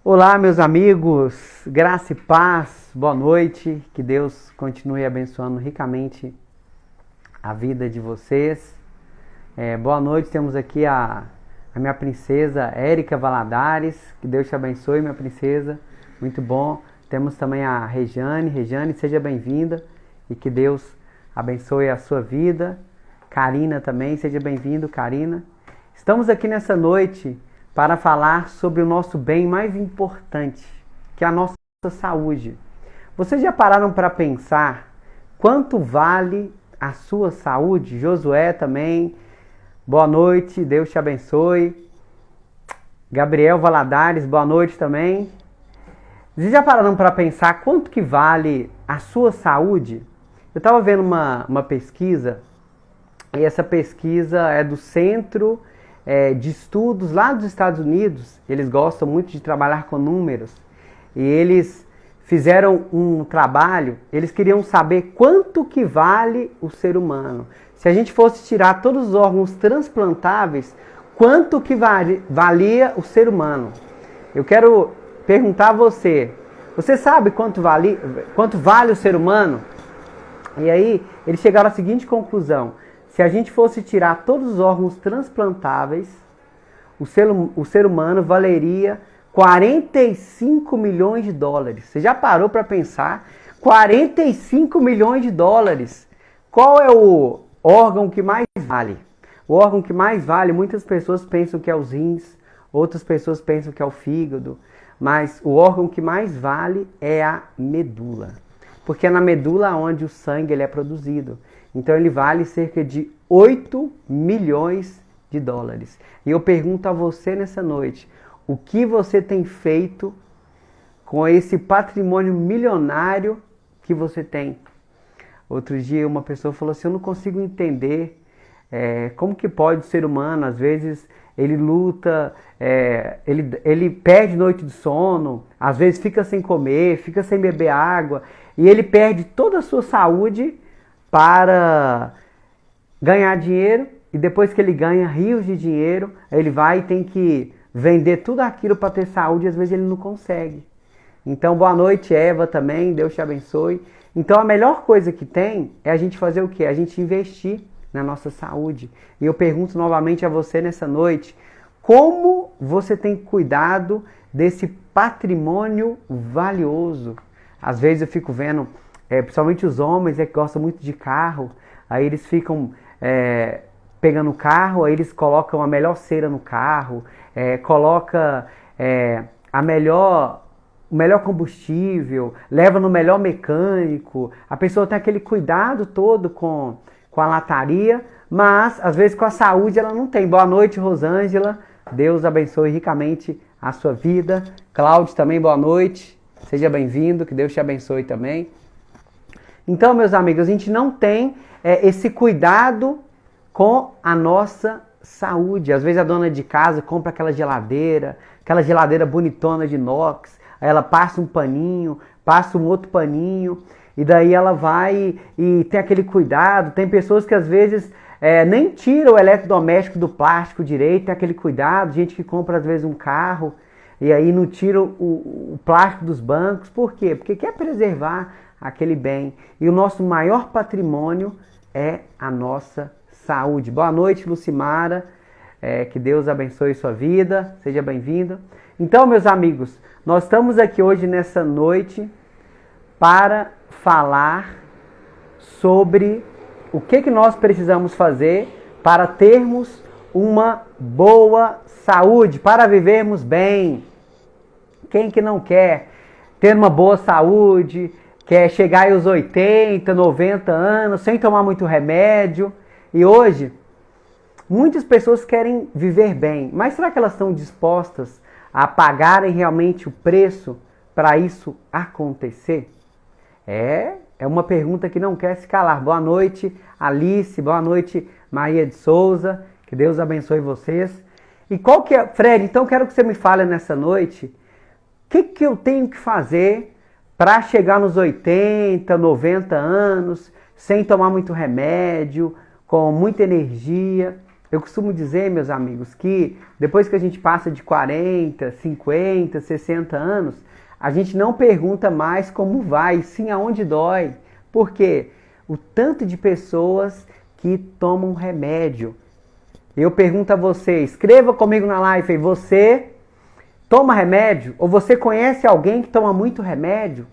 Olá, meus amigos, graça e paz, boa noite, que Deus continue abençoando ricamente a vida de vocês. Boa noite, temos aqui a minha princesa Érica Valadares, que Deus te abençoe, minha princesa, muito bom. Temos também a Rejane, seja bem-vinda e que Deus abençoe a sua vida. Karina também, seja bem-vindo, Karina. Estamos aqui nessa noite para falar sobre o nosso bem mais importante, que é a nossa saúde. Vocês já pararam para pensar quanto vale a sua saúde? Josué também, boa noite, Deus te abençoe. Gabriel Valadares, boa noite também. Vocês já pararam para pensar quanto que vale a sua saúde? Eu estava vendo uma pesquisa, e essa pesquisa é do Centro de Estudos lá dos Estados Unidos. Eles gostam muito de trabalhar com números. E eles fizeram um trabalho, eles queriam saber quanto que vale o ser humano. Se a gente fosse tirar todos os órgãos transplantáveis, quanto que valia o ser humano? Eu quero perguntar a você sabe quanto vale o ser humano? E aí, eles chegaram à seguinte conclusão: se a gente fosse tirar todos os órgãos transplantáveis, o ser humano valeria 45 milhões de dólares. Você já parou para pensar? 45 milhões de dólares. Qual é o órgão que mais vale? O órgão que mais vale, muitas pessoas pensam que é os rins, outras pessoas pensam que é o fígado, mas o órgão que mais vale é a medula. Porque é na medula onde o sangue ele é produzido. Então ele vale cerca de 8 milhões de dólares. E eu pergunto a você nessa noite, o que você tem feito com esse patrimônio milionário que você tem? Outro dia uma pessoa falou assim, eu não consigo entender como que pode o ser humano, às vezes ele luta, ele perde noite de sono, às vezes fica sem comer, fica sem beber água, e ele perde toda a sua saúde para ganhar dinheiro, e depois que ele ganha rios de dinheiro, ele vai e tem que vender tudo aquilo para ter saúde, e às vezes ele não consegue. Então, boa noite, Eva, também, Deus te abençoe. Então, a melhor coisa que tem é a gente fazer o quê? A gente investir na nossa saúde. E eu pergunto novamente a você nessa noite, como você tem cuidado desse patrimônio valioso? Às vezes eu fico vendo, principalmente os homens que gostam muito de carro, aí eles ficam pegando o carro, aí eles colocam a melhor cera no carro, coloca o melhor combustível, leva no melhor mecânico, a pessoa tem aquele cuidado todo com a lataria, mas às vezes com a saúde ela não tem. Boa noite, Rosângela, Deus abençoe ricamente a sua vida. Cláudio também, boa noite, seja bem-vindo, que Deus te abençoe também. Então, meus amigos, a gente não tem esse cuidado com a nossa saúde. Às vezes a dona de casa compra aquela geladeira bonitona de inox, aí ela passa um paninho, passa um outro paninho, e daí ela vai e tem aquele cuidado. Tem pessoas que às vezes nem tiram o eletrodoméstico do plástico direito, tem aquele cuidado. Gente que compra às vezes um carro e aí não tira o plástico dos bancos. Por quê? Porque quer preservar aquele bem. E o nosso maior patrimônio é a nossa saúde. Boa noite, Lucimara. Que Deus abençoe sua vida. Seja bem-vinda. Então, meus amigos, nós estamos aqui hoje nessa noite para falar sobre o que nós precisamos fazer para termos uma boa saúde, para vivermos bem. Quem que não quer ter uma boa saúde, quer chegar aos 80, 90 anos sem tomar muito remédio? E hoje, muitas pessoas querem viver bem, mas será que elas estão dispostas a pagarem realmente o preço para isso acontecer? É uma pergunta que não quer se calar. Boa noite, Alice. Boa noite, Maria de Souza. Que Deus abençoe vocês. E qual que é... Fred, então quero que você me fale nessa noite, o que eu tenho que fazer para chegar nos 80, 90 anos, sem tomar muito remédio, com muita energia? Eu costumo dizer, meus amigos, que depois que a gente passa de 40, 50, 60 anos, a gente não pergunta mais como vai, sim aonde dói. Por quê? O tanto de pessoas que tomam remédio. Eu pergunto a você, escreva comigo na live aí, você toma remédio? Ou você conhece alguém que toma muito remédio?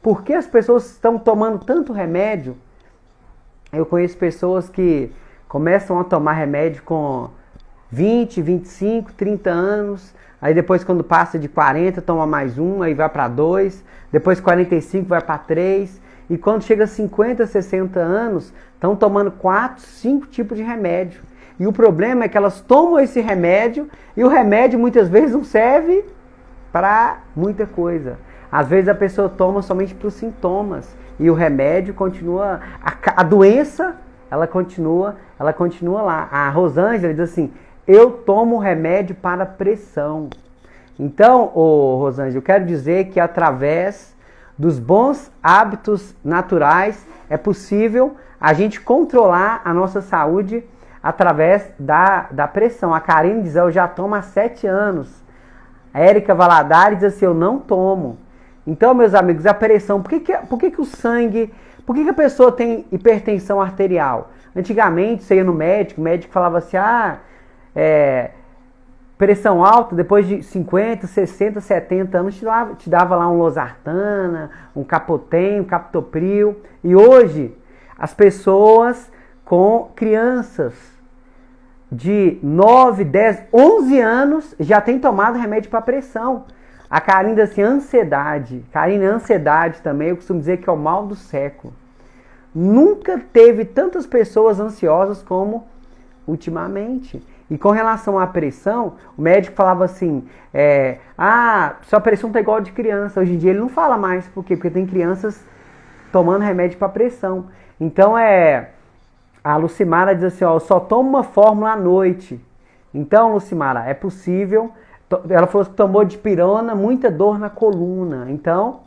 Por que as pessoas estão tomando tanto remédio? Eu conheço pessoas que começam a tomar remédio com 20, 25, 30 anos. Aí depois quando passa de 40, toma mais um, aí vai para 2. Depois 45 vai para 3. E quando chega a 50, 60 anos, estão tomando 4, 5 tipos de remédio. E o problema é que elas tomam esse remédio e o remédio muitas vezes não serve para muita coisa. Às vezes a pessoa toma somente para os sintomas e o remédio continua, a doença ela continua lá. A Rosângela diz assim, eu tomo remédio para pressão. Então, Rosângela, eu quero dizer que através dos bons hábitos naturais é possível a gente controlar a nossa saúde através da pressão. A Karine diz, eu já tomo há 7 anos. A Érica Valadares diz assim, eu não tomo. Então, meus amigos, a pressão, por que o sangue, por que a pessoa tem hipertensão arterial? Antigamente, você ia no médico, o médico falava assim, pressão alta, depois de 50, 60, 70 anos, te dava lá um losartana, um Capotem, um Captopril. E hoje, as pessoas com crianças de 9, 10, 11 anos já têm tomado remédio para pressão. A Karine diz assim, ansiedade. Karine, ansiedade também, eu costumo dizer que é o mal do século. Nunca teve tantas pessoas ansiosas como ultimamente. E com relação à pressão, o médico falava assim, sua pressão tá igual de criança. Hoje em dia ele não fala mais, por quê? Porque tem crianças tomando remédio para pressão. Então a Lucimara diz assim, eu só tomo uma fórmula à noite. Então, Lucimara, é possível. Ela falou que tomou dipirona, muita dor na coluna. Então,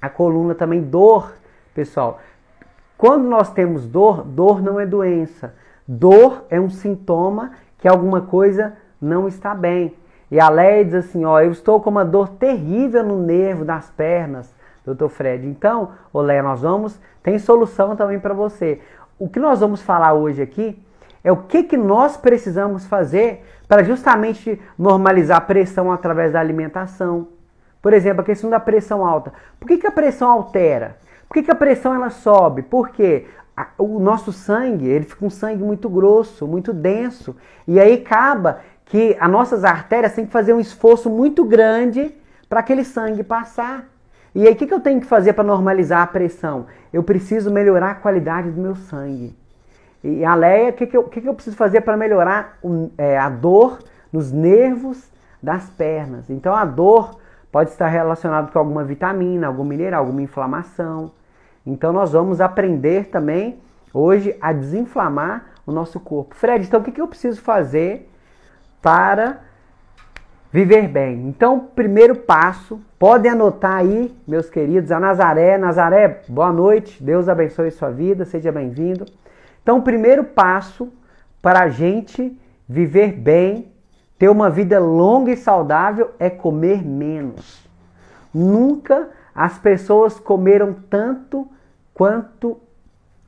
a coluna também, dor, pessoal. Quando nós temos dor, dor não é doença. Dor é um sintoma que alguma coisa não está bem. E a Leia diz assim, eu estou com uma dor terrível no nervo das pernas, Dr. Fred. Então, Leia, tem solução também para você. O que nós vamos falar hoje aqui é o que nós precisamos fazer para justamente normalizar a pressão através da alimentação. Por exemplo, a questão da pressão alta. Por que a pressão altera? Por que a pressão ela sobe? Porque o nosso sangue, ele fica um sangue muito grosso, muito denso. E aí acaba que as nossas artérias têm que fazer um esforço muito grande para aquele sangue passar. E aí o que eu tenho que fazer para normalizar a pressão? Eu preciso melhorar a qualidade do meu sangue. E a Leia, o que eu preciso fazer para melhorar a dor nos nervos das pernas? Então a dor pode estar relacionada com alguma vitamina, algum mineral, alguma inflamação. Então nós vamos aprender também hoje a desinflamar o nosso corpo. Fred, então o que eu preciso fazer para viver bem? Então, primeiro passo, podem anotar aí, meus queridos, a Nazaré. Nazaré, boa noite, Deus abençoe sua vida, seja bem-vindo. Então, o primeiro passo para a gente viver bem, ter uma vida longa e saudável, é comer menos. Nunca as pessoas comeram tanto quanto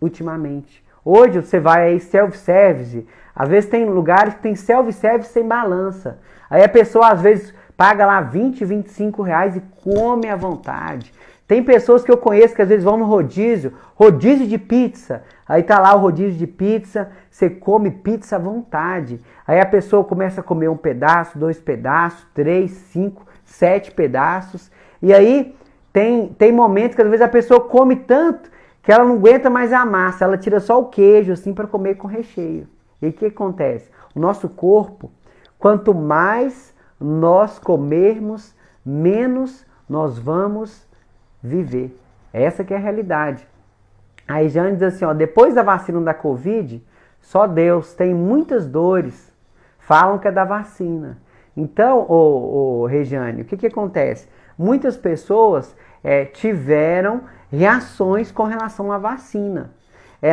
ultimamente. Hoje você vai aí self-service, às vezes tem lugares que tem self-service sem balança. Aí a pessoa às vezes paga lá 20, 25 reais e come à vontade. Tem pessoas que eu conheço que às vezes vão no rodízio de pizza. Aí tá lá o rodízio de pizza, você come pizza à vontade. Aí a pessoa começa a comer um pedaço, 2 pedaços, 3, 5, 7 pedaços. E aí tem momentos que às vezes a pessoa come tanto que ela não aguenta mais a massa, ela tira só o queijo assim para comer com recheio. E o que acontece? O nosso corpo, quanto mais nós comermos, menos nós vamos viver. Essa que é a realidade. Aí Jane diz assim, depois da vacina da Covid, só Deus tem muitas dores. Falam que é da vacina. Então, Regiane, o que acontece? Muitas pessoas tiveram reações com relação à vacina.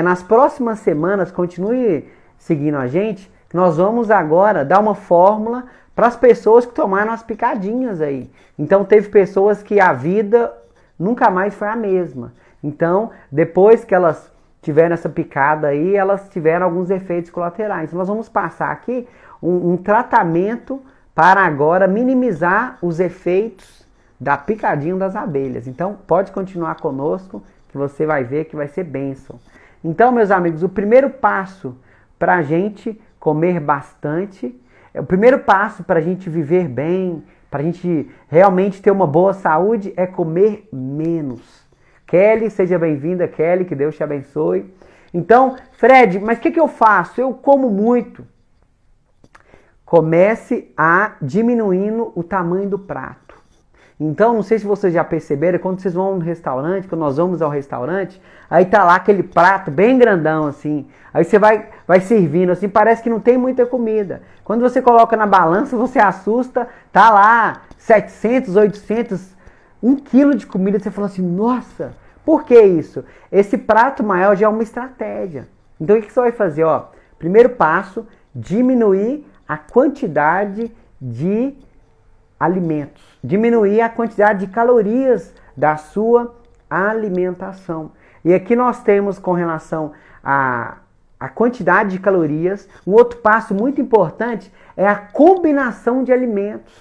Nas próximas semanas, continue seguindo a gente, Nós vamos agora dar uma fórmula para as pessoas que tomaram as picadinhas aí. Então teve pessoas que a vida nunca mais foi a mesma. Então, depois que elas tiveram essa picada aí, elas tiveram alguns efeitos colaterais. Nós vamos passar aqui um tratamento para agora minimizar os efeitos da picadinha das abelhas. Então, pode continuar conosco, que você vai ver que vai ser bênção. Então, meus amigos, o primeiro passo para a gente comer bastante, o primeiro passo para a gente viver bem, para a gente realmente ter uma boa saúde, é comer menos. Kelly, seja bem-vinda, Kelly, que Deus te abençoe. Então, Fred, mas o que eu faço? Eu como muito. Comece a diminuindo o tamanho do prato. Então, não sei se vocês já perceberam, quando vocês vão no restaurante, quando nós vamos ao restaurante, aí tá lá aquele prato bem grandão assim. Aí você vai servindo assim, parece que não tem muita comida. Quando você coloca na balança, você assusta, tá lá 700, 800, 1 quilo de comida. Você fala assim, nossa, por que isso? Esse prato maior já é uma estratégia. Então, o que você vai fazer? Ó, primeiro passo, diminuir a quantidade de alimentos, diminuir a quantidade de calorias da sua alimentação. E aqui nós temos, com relação à quantidade de calorias, um outro passo muito importante é a combinação de alimentos.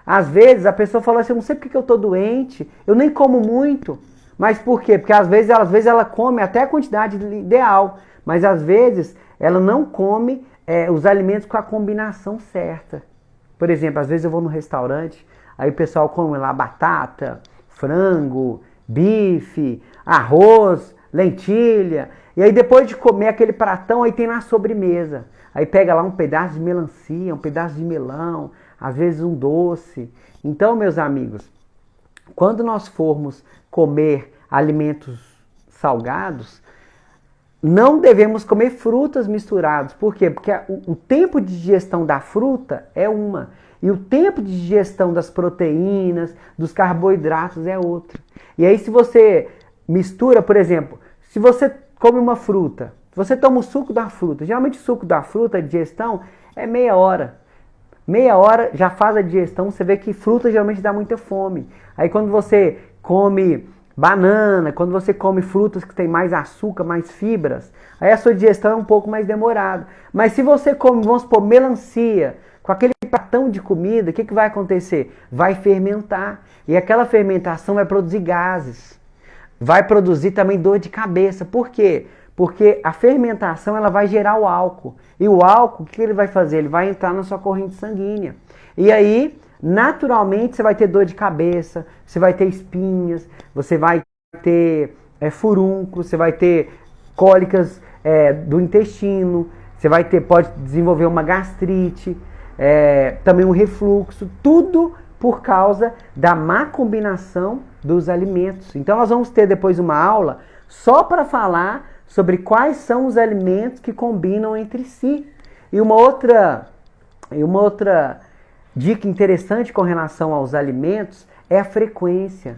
Às vezes a pessoa fala assim, eu não sei porque eu estou doente, eu nem como muito. Mas por quê? Porque às vezes ela come até a quantidade ideal, mas às vezes ela não come os alimentos com a combinação certa. Por exemplo, às vezes eu vou no restaurante, aí o pessoal come lá batata, frango, bife, arroz, lentilha. E aí depois de comer aquele pratão, aí tem na sobremesa. Aí pega lá um pedaço de melancia, um pedaço de melão, às vezes um doce. Então, meus amigos, quando nós formos comer alimentos salgados, não devemos comer frutas misturadas. Por quê? Porque o tempo de digestão da fruta é uma. E o tempo de digestão das proteínas, dos carboidratos é outro. E aí se você mistura, por exemplo, se você come uma fruta, você toma o suco da fruta. Geralmente o suco da fruta, a digestão, é meia hora. Meia hora já faz a digestão, você vê que fruta geralmente dá muita fome. Aí quando você come banana, quando você come frutas que tem mais açúcar, mais fibras, aí a sua digestão é um pouco mais demorada. Mas se você come, vamos supor, melancia, com aquele pratão de comida, o que vai acontecer? Vai fermentar. E aquela fermentação vai produzir gases. Vai produzir também dor de cabeça. Por quê? Porque a fermentação ela vai gerar o álcool. E o álcool, o que ele vai fazer? Ele vai entrar na sua corrente sanguínea. E aí, naturalmente, você vai ter dor de cabeça, você vai ter espinhas, você vai ter furúnculos, você vai ter cólicas do intestino, você vai ter, pode desenvolver uma gastrite, também um refluxo, tudo por causa da má combinação dos alimentos. Então nós vamos ter depois uma aula só para falar sobre quais são os alimentos que combinam entre si. E uma outra dica interessante com relação aos alimentos é a frequência.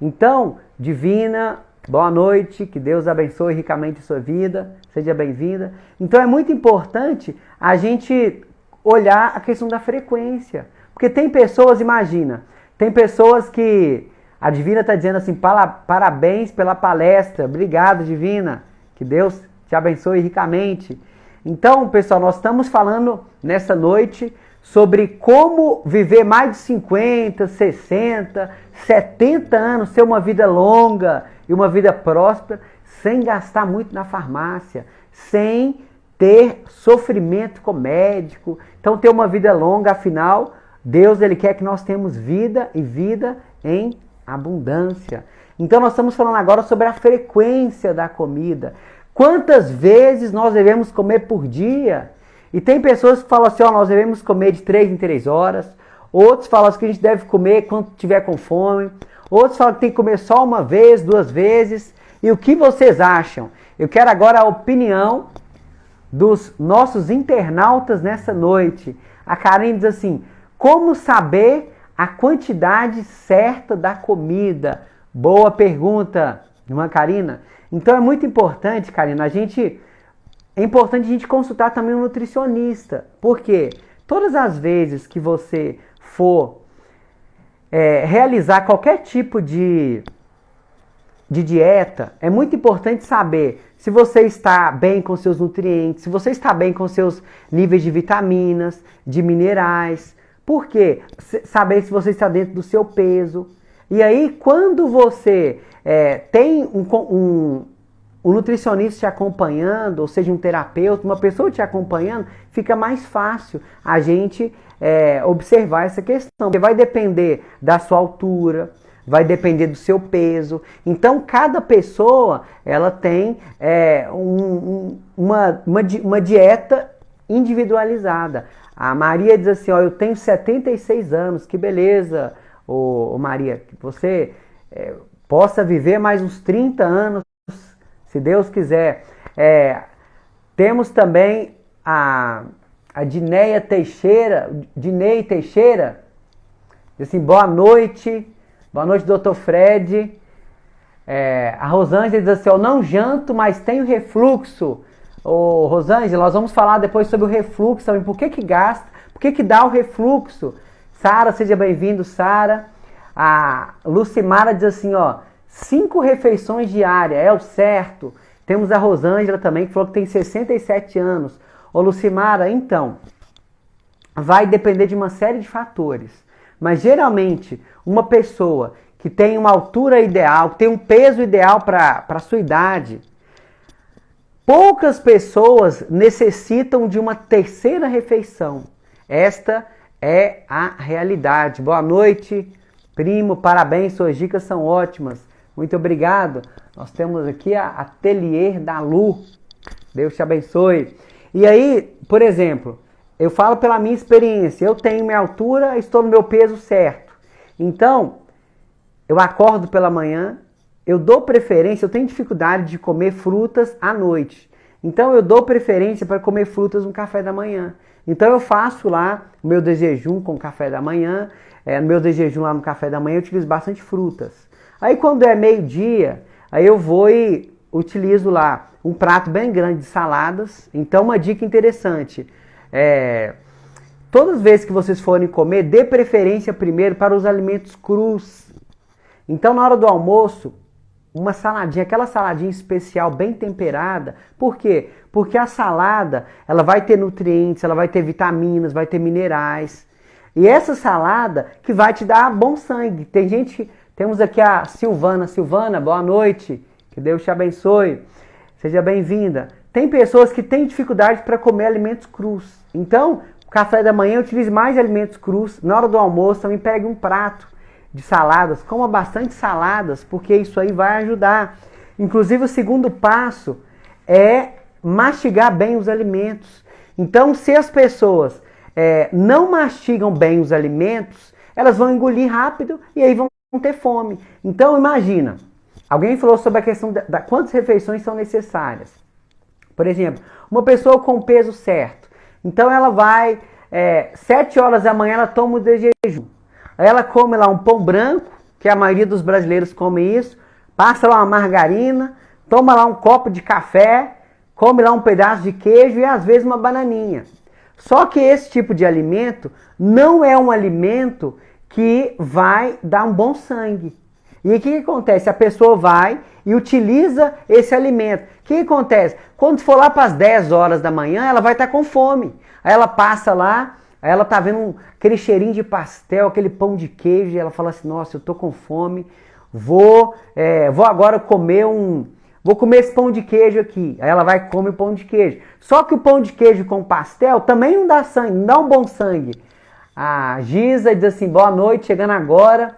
Então, Divina, boa noite, que Deus abençoe ricamente a sua vida, seja bem-vinda. Então é muito importante a gente olhar a questão da frequência. Porque tem pessoas, imagina, tem pessoas que a Divina está dizendo assim, parabéns pela palestra, obrigado Divina, que Deus te abençoe ricamente. Então, pessoal, nós estamos falando nessa noite sobre como viver mais de 50, 60, 70 anos, ter uma vida longa e uma vida próspera, sem gastar muito na farmácia, sem ter sofrimento com médico. Então, ter uma vida longa, afinal, Deus ele quer que nós tenhamos vida e vida em abundância. Então, nós estamos falando agora sobre a frequência da comida. Quantas vezes nós devemos comer por dia? E tem pessoas que falam assim, nós devemos comer de 3 em 3 horas. Outros falam que a gente deve comer quando tiver com fome. Outros falam que tem que comer só uma vez, 2 vezes. E o que vocês acham? Eu quero agora a opinião dos nossos internautas nessa noite. A Karen diz assim, como saber a quantidade certa da comida? Boa pergunta, irmã Karina. Então é muito importante, Karina, a gente é importante a gente consultar também um nutricionista. Por quê? Todas as vezes que você for realizar qualquer tipo de dieta, é muito importante saber se você está bem com seus nutrientes, se você está bem com seus níveis de vitaminas, de minerais. Por quê? Saber se você está dentro do seu peso. E aí, quando você tem um nutricionista te acompanhando, ou seja, um terapeuta, uma pessoa te acompanhando, fica mais fácil a gente observar essa questão. Porque vai depender da sua altura, vai depender do seu peso. Então, cada pessoa ela tem uma dieta individualizada. A Maria diz assim, eu tenho 76 anos, que beleza, Maria, que você possa viver mais uns 30 anos, se Deus quiser. Temos também a Dinei Teixeira, diz assim, boa noite, doutor Fred. A Rosângela diz assim, eu não janto, mas tenho refluxo. Rosângela, nós vamos falar depois sobre o refluxo também, por que gasta, por que dá o refluxo. Sara, seja bem-vindo, Sara. A Lucimara diz assim, 5 refeições diárias, é o certo. Temos a Rosângela também, que falou que tem 67 anos. Lucimara, então, vai depender de uma série de fatores. Mas, geralmente, uma pessoa que tem uma altura ideal, que tem um peso ideal para a sua idade, poucas pessoas necessitam de uma terceira refeição. Esta é a realidade. Boa noite, primo, parabéns, suas dicas são ótimas. Muito obrigado. Nós temos aqui a Atelier da Lu. Deus te abençoe. E aí, por exemplo, eu falo pela minha experiência. Eu tenho minha altura, estou no meu peso certo. Então, eu acordo pela manhã, eu dou preferência, eu tenho dificuldade de comer frutas à noite. Então, eu dou preferência para comer frutas no café da manhã. Então, eu faço lá o meu desjejum com o café da manhã. No meu desjejum lá no café da manhã, eu utilizo bastante frutas. Aí quando é meio-dia, aí eu vou e utilizo lá um prato bem grande de saladas. Então uma dica interessante, todas as vezes que vocês forem comer, dê preferência primeiro para os alimentos crus. Então na hora do almoço, uma saladinha, aquela saladinha especial bem temperada. Por quê? Porque a salada, ela vai ter nutrientes, ela vai ter vitaminas, vai ter minerais. E essa salada que vai te dar bom sangue. Temos aqui a Silvana. Silvana, boa noite. Que Deus te abençoe. Seja bem-vinda. Tem pessoas que têm dificuldade para comer alimentos crus. Então, no café da manhã, utilize mais alimentos crus. Na hora do almoço, também pegue um prato de saladas. Coma bastante saladas, porque isso aí vai ajudar. Inclusive, o segundo passo é mastigar bem os alimentos. Então, se as pessoas não mastigam bem os alimentos, elas vão engolir rápido e aí vão ter fome. Então imagina, alguém falou sobre a questão da quantas refeições são necessárias. Por exemplo, uma pessoa com o peso certo, então ela vai 7 horas da manhã, ela toma o jejum. Aí ela come lá um pão branco, que a maioria dos brasileiros come isso, passa lá uma margarina, toma lá um copo de café, come lá um pedaço de queijo e às vezes uma bananinha. Só que esse tipo de alimento não é um alimento que vai dar um bom sangue. E o que acontece? A pessoa vai e utiliza esse alimento. O que acontece? Quando for lá para as 10 horas da manhã, ela vai estar com fome. Aí ela passa lá, aí ela tá vendo aquele cheirinho de pastel, aquele pão de queijo, e ela fala assim, nossa, eu tô com fome, vou agora vou comer esse pão de queijo aqui. Aí ela vai e come o pão de queijo. Só que o pão de queijo com pastel também não dá sangue, não dá um bom sangue. A Giza diz assim, boa noite, chegando agora.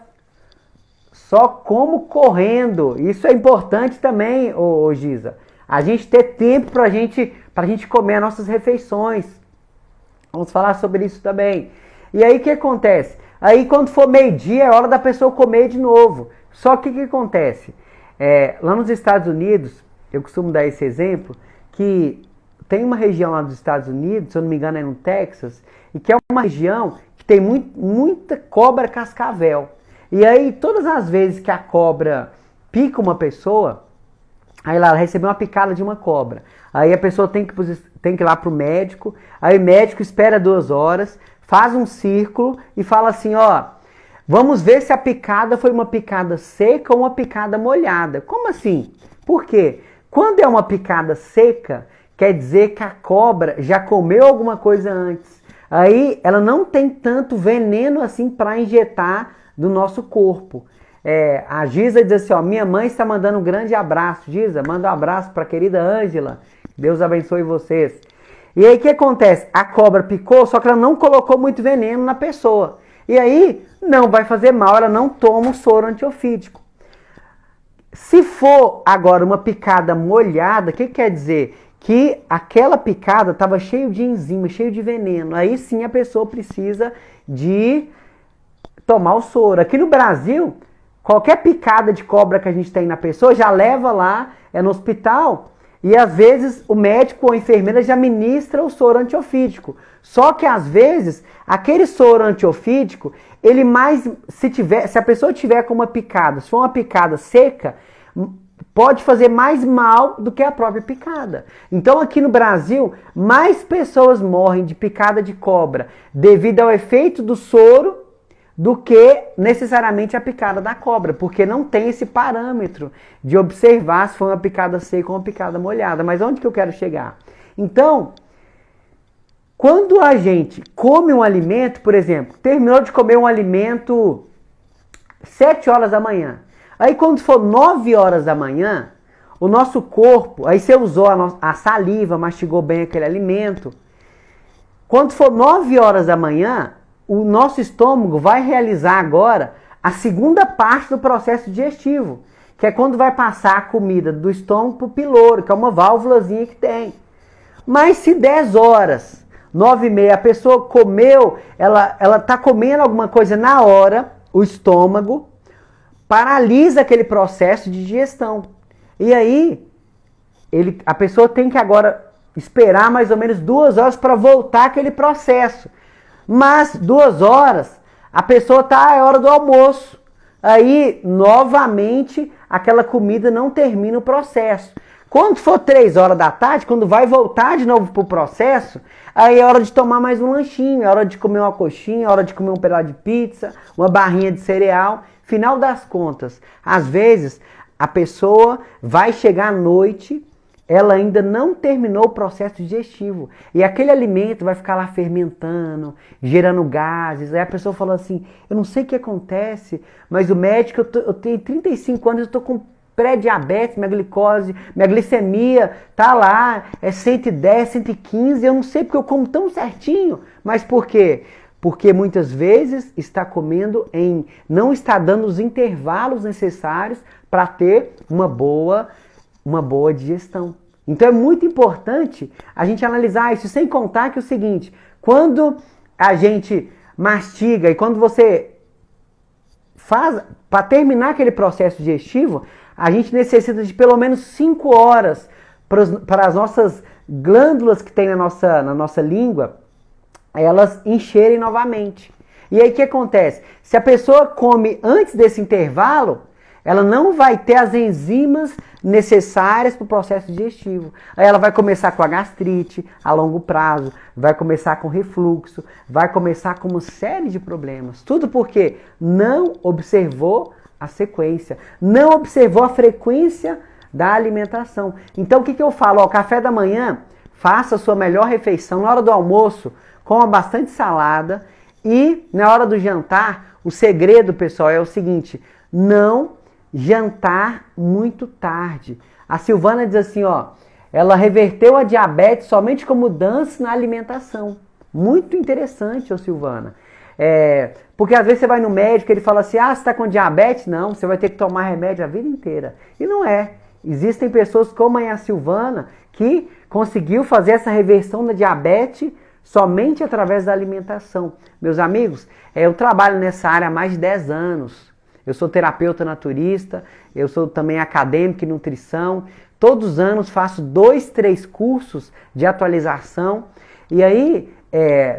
Só como correndo. Isso é importante também, Giza. A gente ter tempo pra gente comer as nossas refeições. Vamos falar sobre isso também. E aí o que acontece? Aí quando for meio-dia é hora da pessoa comer de novo. Só que o que acontece? Lá nos Estados Unidos, eu costumo dar esse exemplo, que tem uma região lá dos Estados Unidos, se eu não me engano é no Texas, e que é uma região que tem muita cobra cascavel. E aí, todas as vezes que a cobra pica uma pessoa, Aí lá, ela recebeu uma picada de uma cobra. Aí a pessoa tem que ir lá pro médico. Aí o médico espera 2 horas, faz um círculo e fala assim, ó, vamos ver se a picada foi uma picada seca ou uma picada molhada. Como assim? Por quê? Quando é uma picada seca, quer dizer que a cobra já comeu alguma coisa antes. Aí ela não tem tanto veneno assim para injetar do nosso corpo. A Giza diz assim, ó, minha mãe está mandando um grande abraço. Giza, manda um abraço para a querida Ângela. Deus abençoe vocês. E aí o que acontece? A cobra picou, só que ela não colocou muito veneno na pessoa. E aí não vai fazer mal, ela não toma o soro antiofídico. Se for agora uma picada molhada, o que quer dizer? Que aquela picada estava cheio de enzima, cheio de veneno. Aí sim a pessoa precisa de tomar o soro. Aqui no Brasil, qualquer picada de cobra que a gente tem na pessoa, já leva lá, no hospital, e às vezes o médico ou a enfermeira já ministra o soro antiofídico. Só que às vezes, aquele soro antiofídico, ele mais, se a pessoa tiver com uma picada, se for uma picada seca, pode fazer mais mal do que a própria picada. Então aqui no Brasil, mais pessoas morrem de picada de cobra devido ao efeito do soro do que necessariamente a picada da cobra, porque não tem esse parâmetro de observar se foi uma picada seca ou uma picada molhada. Mas onde que eu quero chegar? Então, quando a gente come um alimento, por exemplo, terminou de comer um alimento 7 horas da manhã, aí quando for 9 horas da manhã, o nosso corpo, aí você usou a saliva, mastigou bem aquele alimento, quando for 9 horas da manhã, o nosso estômago vai realizar agora a segunda parte do processo digestivo, que é quando vai passar a comida do estômago para o piloro, que é uma válvulazinha que tem. Mas se 10 horas, 9h30, a pessoa comeu, ela está comendo alguma coisa na hora, o estômago paralisa aquele processo de digestão. E aí, a pessoa tem que agora esperar mais ou menos 2 horas para voltar aquele processo. Mas 2 horas, a pessoa é hora do almoço. Aí, novamente, aquela comida não termina o processo. Quando for 3 horas da tarde, quando vai voltar de novo para o processo, aí é hora de tomar mais um lanchinho, é hora de comer uma coxinha, é hora de comer um pedaço de pizza, uma barrinha de cereal. Final das contas, às vezes, a pessoa vai chegar à noite, ela ainda não terminou o processo digestivo. E aquele alimento vai ficar lá fermentando, gerando gases. Aí a pessoa fala assim, eu não sei o que acontece, mas o médico, eu tenho 35 anos, eu estou com pré-diabetes, minha glicose, minha glicemia tá lá, é 110, 115, eu não sei porque eu como tão certinho. Mas por quê? Porque muitas vezes está comendo não está dando os intervalos necessários para ter uma boa digestão. Então é muito importante a gente analisar isso, sem contar que é o seguinte, quando a gente mastiga e quando você faz, para terminar aquele processo digestivo, a gente necessita de pelo menos 5 horas para as nossas glândulas que tem na nossa língua, elas encherem novamente. E aí o que acontece? Se a pessoa come antes desse intervalo, ela não vai ter as enzimas necessárias para o processo digestivo. Aí ela vai começar com a gastrite a longo prazo, vai começar com refluxo, vai começar com uma série de problemas. Tudo porque não observou a sequência, não observou a frequência da alimentação. Então o que eu falo? Café da manhã, faça a sua melhor refeição. Na hora do almoço, coma bastante salada. E na hora do jantar, o segredo, pessoal, é o seguinte: não jantar muito tarde. A Silvana diz assim, ela reverteu a diabetes somente com mudança na alimentação. Muito interessante, Silvana. Porque às vezes você vai no médico e ele fala assim, você está com diabetes? Não, você vai ter que tomar remédio a vida inteira. E não é. Existem pessoas como a Silvana que conseguiu fazer essa reversão da diabetes somente através da alimentação. Meus amigos, eu trabalho nessa área há mais de 10 anos. Eu sou terapeuta naturista, eu sou também acadêmico em nutrição. Todos os anos faço 2, 3 cursos de atualização. E aí,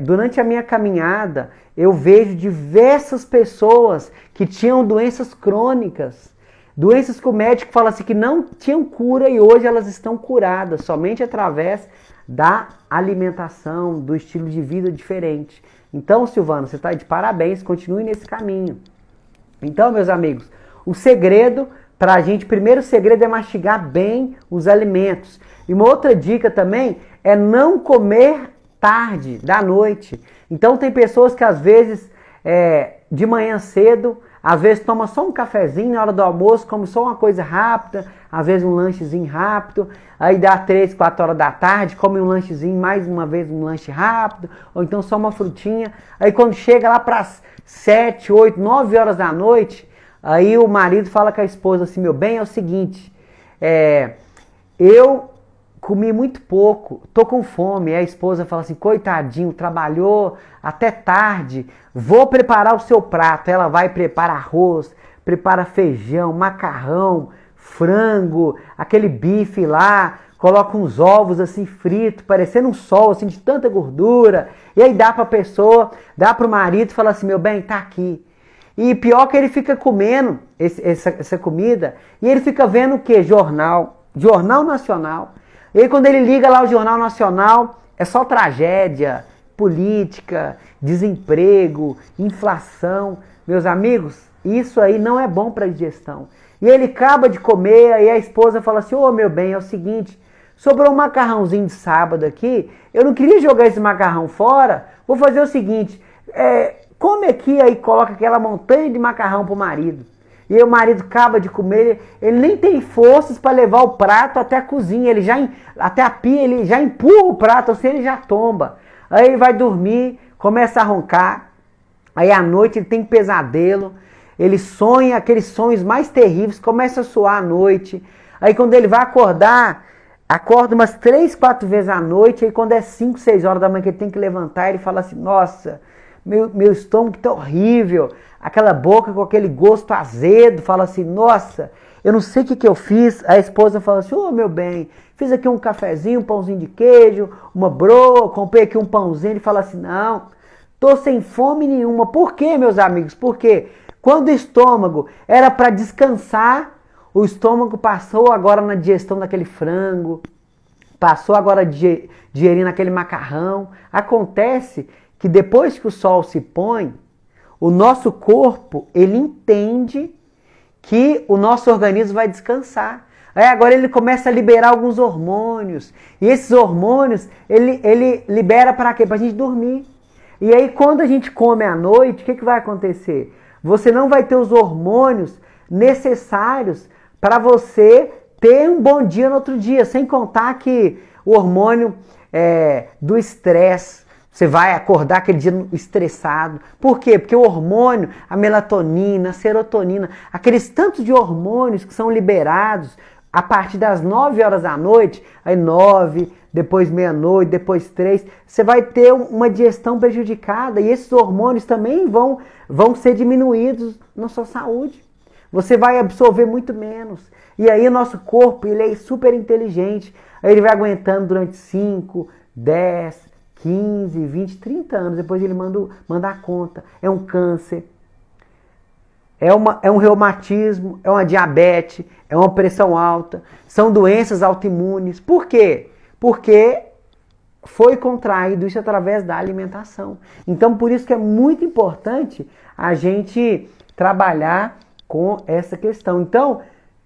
durante a minha caminhada, eu vejo diversas pessoas que tinham doenças crônicas Doenças que o médico fala assim que não tinham cura e hoje elas estão curadas somente através da alimentação, do estilo de vida diferente. Então, Silvana, você está de parabéns, continue nesse caminho. Então, meus amigos, o segredo para a gente, primeiro segredo é mastigar bem os alimentos. E uma outra dica também é não comer tarde, da noite. Então, tem pessoas que às vezes, de manhã cedo, às vezes toma só um cafezinho na hora do almoço, come só uma coisa rápida, às vezes um lanchezinho rápido, aí dá 3, 4 horas da tarde, come um lanchezinho, mais uma vez um lanche rápido, ou então só uma frutinha. Aí quando chega lá para 7, 8, 9 horas da noite, aí o marido fala com a esposa assim, meu bem, é o seguinte, eu comi muito pouco, tô com fome. E a esposa fala assim, coitadinho, trabalhou até tarde, vou preparar o seu prato. Ela vai e prepara arroz, prepara feijão, macarrão, frango, aquele bife lá, coloca uns ovos assim fritos, parecendo um sol assim de tanta gordura. E aí dá pra pessoa, dá pro marido e fala assim, meu bem, tá aqui. E pior que ele fica comendo essa comida e ele fica vendo o quê? Jornal Nacional. E aí quando ele liga lá o Jornal Nacional, é só tragédia, política, desemprego, inflação. Meus amigos, isso aí não é bom para a digestão. E ele acaba de comer, aí a esposa fala assim, ô meu bem, é o seguinte, sobrou um macarrãozinho de sábado aqui, eu não queria jogar esse macarrão fora, vou fazer o seguinte, come aqui, aí coloca aquela montanha de macarrão pro marido. E aí o marido acaba de comer, ele nem tem forças para levar o prato até a cozinha, até a pia, ele já empurra o prato, assim ele já tomba. Aí ele vai dormir, começa a roncar, aí à noite ele tem pesadelo, ele sonha aqueles sonhos mais terríveis, começa a suar à noite. Aí quando ele vai acordar, acorda umas 3, 4 vezes à noite, aí quando é 5, 6 horas da manhã que ele tem que levantar, ele fala assim, nossa, meu estômago tá horrível, aquela boca com aquele gosto azedo, fala assim, nossa, eu não sei o que eu fiz. A esposa fala assim, ô meu bem, fiz aqui um cafezinho, um pãozinho de queijo, uma broa, comprei aqui um pãozinho. Ele fala assim, não, tô sem fome nenhuma. Por quê, meus amigos? Porque quando o estômago era para descansar, o estômago passou agora na digestão daquele frango, passou agora digerindo aquele macarrão. Acontece que depois que o sol se põe, o nosso corpo, ele entende que o nosso organismo vai descansar. Aí agora ele começa a liberar alguns hormônios. E esses hormônios, ele libera para quê? Para a gente dormir. E aí quando a gente come à noite, o que vai acontecer? Você não vai ter os hormônios necessários para você ter um bom dia no outro dia. Sem contar que o hormônio do estresse, você vai acordar aquele dia estressado. Por quê? Porque o hormônio, a melatonina, a serotonina, aqueles tantos de hormônios que são liberados a partir das 9 horas da noite, aí 9, depois meia-noite, depois 3, você vai ter uma digestão prejudicada e esses hormônios também vão ser diminuídos na sua saúde. Você vai absorver muito menos. E aí o nosso corpo, ele é super inteligente. Aí ele vai aguentando durante 5, 10, 15, 20, 30 anos, depois ele manda a conta. É um câncer, é um reumatismo, é uma diabetes, é uma pressão alta, são doenças autoimunes. Por quê? Porque foi contraído isso através da alimentação. Então, por isso que é muito importante a gente trabalhar com essa questão. Então,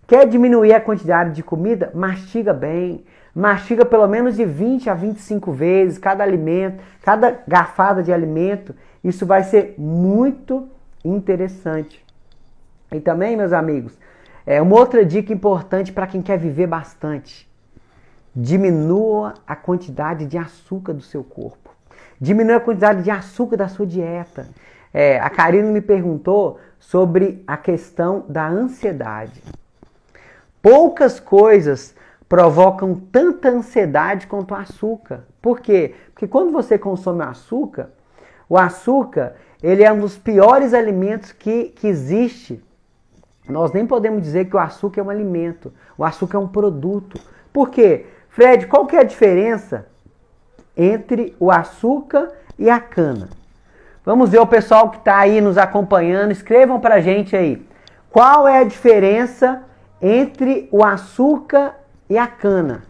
quer diminuir a quantidade de comida? Mastiga bem. Mastiga pelo menos de 20 a 25 vezes cada alimento, cada garfada de alimento. Isso vai ser muito interessante. E também, meus amigos, uma outra dica importante para quem quer viver bastante. Diminua a quantidade de açúcar do seu corpo. Diminua a quantidade de açúcar da sua dieta. A Karine me perguntou sobre a questão da ansiedade. Poucas coisas provocam tanta ansiedade quanto o açúcar. Por quê? Porque quando você consome o açúcar ele é um dos piores alimentos que existe. Nós nem podemos dizer que o açúcar é um alimento. O açúcar é um produto. Por quê? Fred, qual que é a diferença entre o açúcar e a cana? Vamos ver o pessoal que está aí nos acompanhando. Escrevam para a gente aí. qual é a diferença entre o açúcar e a cana?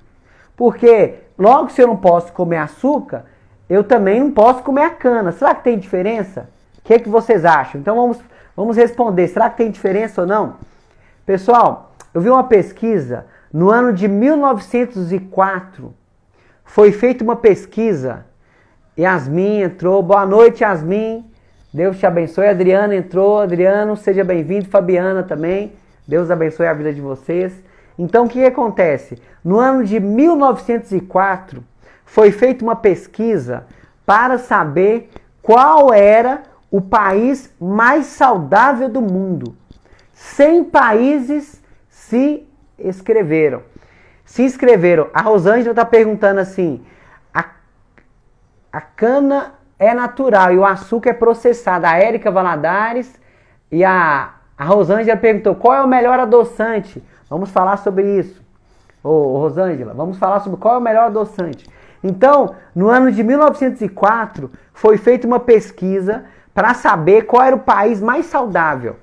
Porque logo se eu não posso comer açúcar, eu também não posso comer a cana. Será que tem diferença? O que, que vocês acham? Então vamos responder. Será que tem diferença ou não? Pessoal, eu vi uma pesquisa no ano de 1904. Foi feita uma pesquisa. Yasmin entrou. Boa noite, Yasmin. Deus te abençoe. Adriano entrou. Adriano, seja bem-vindo. Fabiana também. Deus abençoe a vida de vocês. Então, o que acontece? No ano de 1904, foi feita uma pesquisa para saber qual era o país mais saudável do mundo. 100 países se inscreveram. A Rosângela está perguntando assim, a cana é natural e o açúcar é processado. A Érica Valadares e a Rosângela perguntou, qual é o melhor adoçante? Vamos falar sobre isso. Ô Rosângela, vamos falar sobre qual é o melhor adoçante. Então, no ano de 1904, foi feita uma pesquisa para saber qual era o país mais saudável.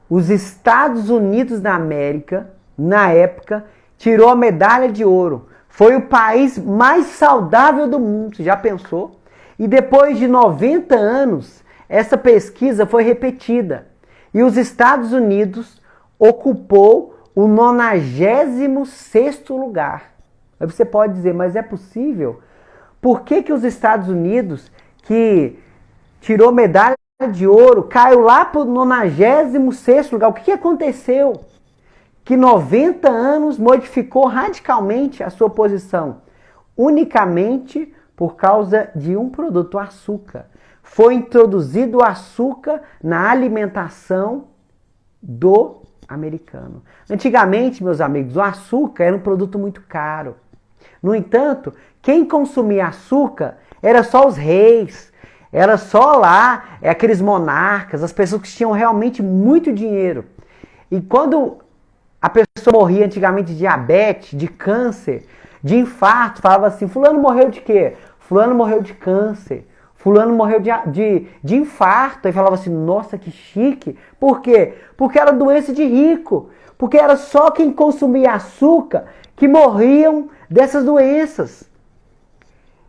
Os Estados Unidos da América, na época, tirou a medalha de ouro. Foi o país mais saudável do mundo, você já pensou? E depois de 90 anos, essa pesquisa foi repetida. E os Estados Unidos ocupou o 96º lugar. Aí você pode dizer, mas é possível? Por que os Estados Unidos, que tirou medalha de ouro, caiu lá para o 96º lugar? O que aconteceu? Que 90 anos modificou radicalmente a sua posição, unicamente por causa de um produto, o açúcar. Foi introduzido o açúcar na alimentação do americano. Antigamente, meus amigos, o açúcar era um produto muito caro. No entanto, quem consumia açúcar era só os reis, era só lá aqueles monarcas, as pessoas que tinham realmente muito dinheiro. E quando a pessoa morria antigamente de diabetes, de câncer, de infarto, falava assim, fulano morreu de quê? Fulano morreu de câncer, fulano morreu de infarto. E falava assim, nossa, que chique. Por quê? Porque era doença de rico. Porque era só quem consumia açúcar que morriam dessas doenças.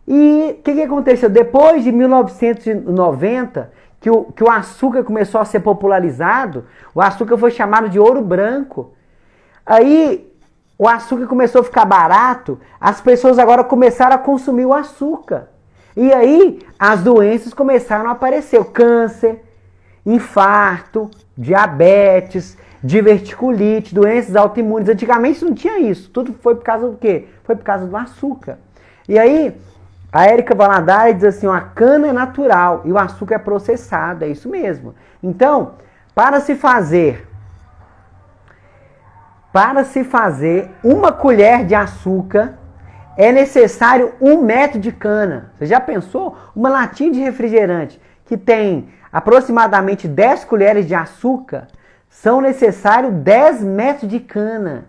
E o que aconteceu? Depois de 1990, que o açúcar começou a ser popularizado, o açúcar foi chamado de ouro branco. Aí o açúcar começou a ficar barato, as pessoas agora começaram a consumir o açúcar. E aí as doenças começaram a aparecer, o câncer, infarto, diabetes, diverticulite, doenças autoimunes. Antigamente não tinha isso, tudo foi por causa do quê? Foi por causa do açúcar. E aí a Érica Valadares diz assim, a cana é natural e o açúcar é processado, é isso mesmo. Então, para se fazer uma colher de açúcar, é necessário 1 metro de cana. Você já pensou? Uma latinha de refrigerante que tem aproximadamente 10 colheres de açúcar, são necessários 10 metros de cana.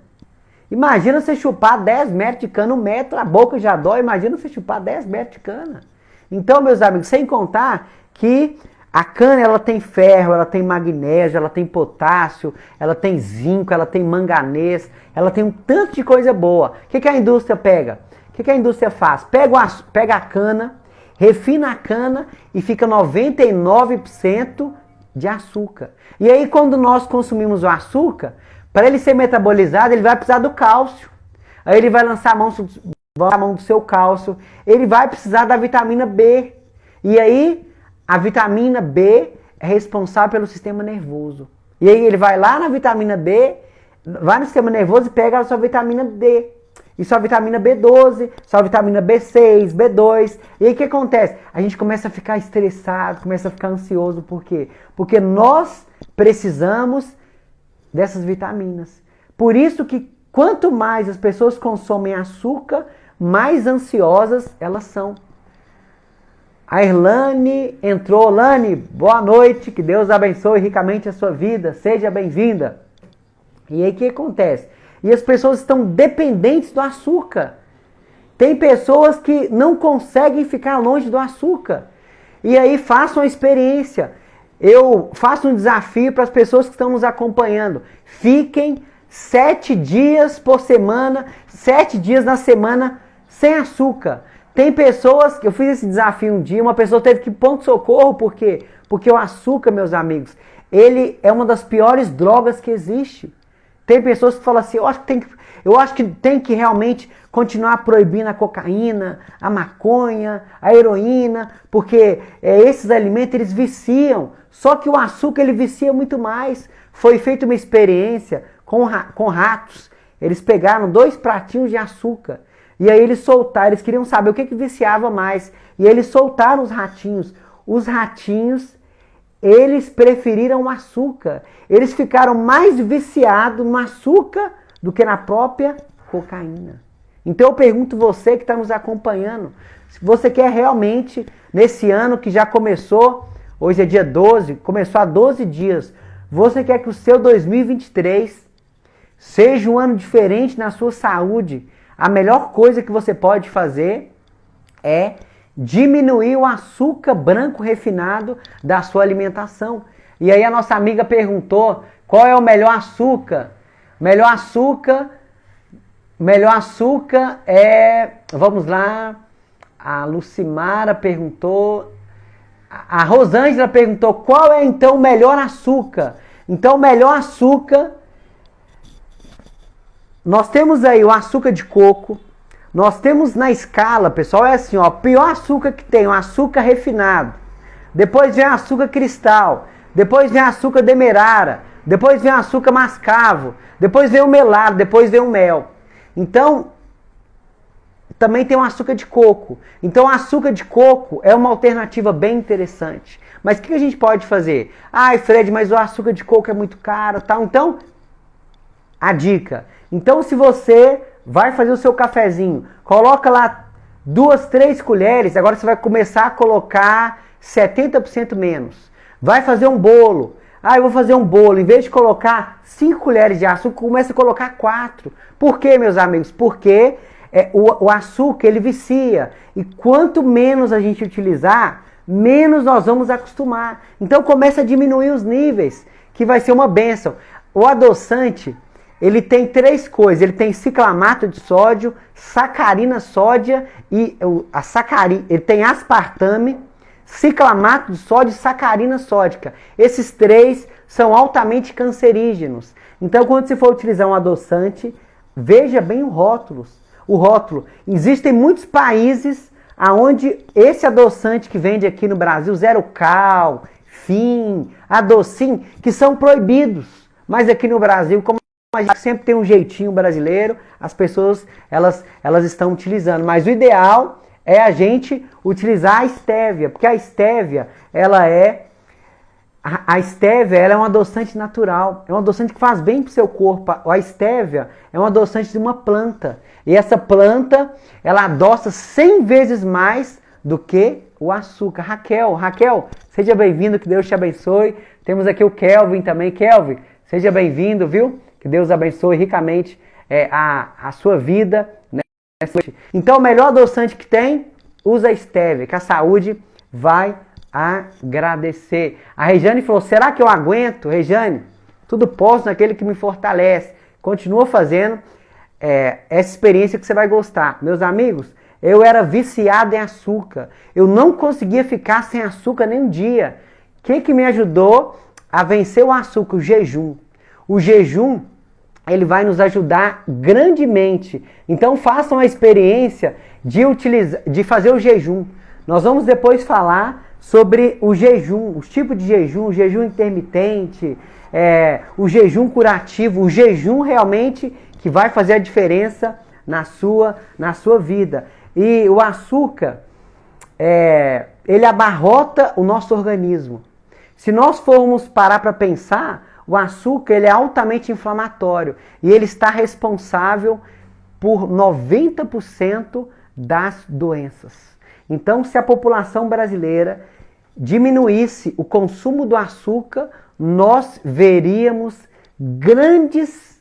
Imagina você chupar 10 metros de cana, 1 metro, a boca já dói. Imagina você chupar 10 metros de cana. Então, meus amigos, sem contar que a cana, ela tem ferro, ela tem magnésio, ela tem potássio, ela tem zinco, ela tem manganês, ela tem um tanto de coisa boa. O que a indústria pega? O que a indústria faz? Pega a cana, refina a cana e fica 99% de açúcar. E aí, quando nós consumimos o açúcar, para ele ser metabolizado, ele vai precisar do cálcio. Aí ele vai lançar a mão do seu cálcio, ele vai precisar da vitamina B. E aí, a vitamina B é responsável pelo sistema nervoso. E aí ele vai lá na vitamina B, vai no sistema nervoso e pega a sua vitamina D. E sua vitamina B12, sua vitamina B6, B2. E aí o que acontece? A gente começa a ficar estressado, começa a ficar ansioso. Por quê? Porque nós precisamos dessas vitaminas. Por isso que quanto mais as pessoas consomem açúcar, mais ansiosas elas são. A Irlane entrou. Lane, boa noite, que Deus abençoe ricamente a sua vida, seja bem-vinda. E aí o que acontece? E as pessoas estão dependentes do açúcar. Tem pessoas que não conseguem ficar longe do açúcar. E aí façam a experiência. eu faço um desafio para as pessoas que estão nos acompanhando. Fiquem 7 dias por semana, 7 dias na semana sem açúcar. Tem pessoas, que eu fiz esse desafio um dia, uma pessoa teve que ir para ponto-socorro, por quê? Porque o açúcar, meus amigos, ele é uma das piores drogas que existe. Tem pessoas que falam assim, eu acho que tem que realmente continuar proibindo a cocaína, a maconha, a heroína, porque esses alimentos eles viciam. Só que o açúcar ele vicia muito mais. Foi feita uma experiência com ratos. Eles pegaram 2 pratinhos de açúcar e aí eles soltaram, eles queriam saber o que viciava mais. E eles soltaram os ratinhos. Os ratinhos, eles preferiram o açúcar. Eles ficaram mais viciados no açúcar do que na própria cocaína. Então eu pergunto você que está nos acompanhando, se você quer realmente, nesse ano que já começou, hoje é dia 12, começou há 12 dias, você quer que o seu 2023 seja um ano diferente na sua saúde, a melhor coisa que você pode fazer é diminuir o açúcar branco refinado da sua alimentação. E aí a nossa amiga perguntou, qual é o melhor açúcar? Melhor açúcar é, vamos lá, a Lucimara perguntou, a Rosângela perguntou, qual é então o melhor açúcar? Então o melhor açúcar, nós temos aí o açúcar de coco, nós temos na escala, pessoal, é assim, ó, pior açúcar que tem, o açúcar refinado, depois vem açúcar cristal, depois vem açúcar demerara, depois vem açúcar mascavo, depois vem o melado, depois vem o mel. Então, também tem o açúcar de coco. Então, o açúcar de coco é uma alternativa bem interessante. Mas o que a gente pode fazer? Ai, Fred, mas o açúcar de coco é muito caro, tal. Então, a dica. Então, se você vai fazer o seu cafezinho, coloca lá 2, 3 colheres, agora você vai começar a colocar 70% menos. Vai fazer um bolo. Ah, eu vou fazer um bolo. Em vez de colocar 5 colheres de açúcar, começa a colocar 4. Por quê, meus amigos? Porque o açúcar, ele vicia. E quanto menos a gente utilizar, menos nós vamos acostumar. Então, começa a diminuir os níveis, que vai ser uma bênção. O adoçante, ele tem 3 coisas. Ele tem ciclamato de sódio, sacarina sódia e ele tem aspartame, ciclamato de sódio e sacarina sódica. Esses 3 são altamente cancerígenos. Então, quando você for utilizar um adoçante, veja bem o rótulo. Existem muitos países onde esse adoçante que vende aqui no Brasil, Zero Cal, Fim, Adocim, que são proibidos. Mas aqui no Brasil, como a gente sempre tem um jeitinho brasileiro, as pessoas elas estão utilizando. Mas o ideal é a gente utilizar a estévia, porque a estévia, ela é um adoçante natural, é um adoçante que faz bem para o seu corpo. A estévia é um adoçante de uma planta, e essa planta, ela adoça 100 vezes mais do que o açúcar. Raquel, seja bem-vindo, que Deus te abençoe. Temos aqui o Kelvin também. Kelvin, seja bem-vindo, viu? Que Deus abençoe ricamente a sua vida, né? Então, o melhor adoçante que tem, usa a estévia, que a saúde vai agradecer. A Rejane falou, será que eu aguento? Rejane, tudo posso naquele que me fortalece. Continua fazendo essa experiência que você vai gostar. Meus amigos, eu era viciado em açúcar. Eu não conseguia ficar sem açúcar nem um dia. O que me ajudou a vencer o açúcar? O jejum. O jejum, ele vai nos ajudar grandemente. Então façam a experiência de fazer o jejum. Nós vamos depois falar sobre o jejum, os tipos de jejum, o jejum intermitente, o jejum curativo, o jejum realmente que vai fazer a diferença na sua vida. E o açúcar, ele abarrota o nosso organismo. Se nós formos parar para pensar, o açúcar ele é altamente inflamatório e ele está responsável por 90% das doenças. Então, se a população brasileira diminuísse o consumo do açúcar, nós veríamos grandes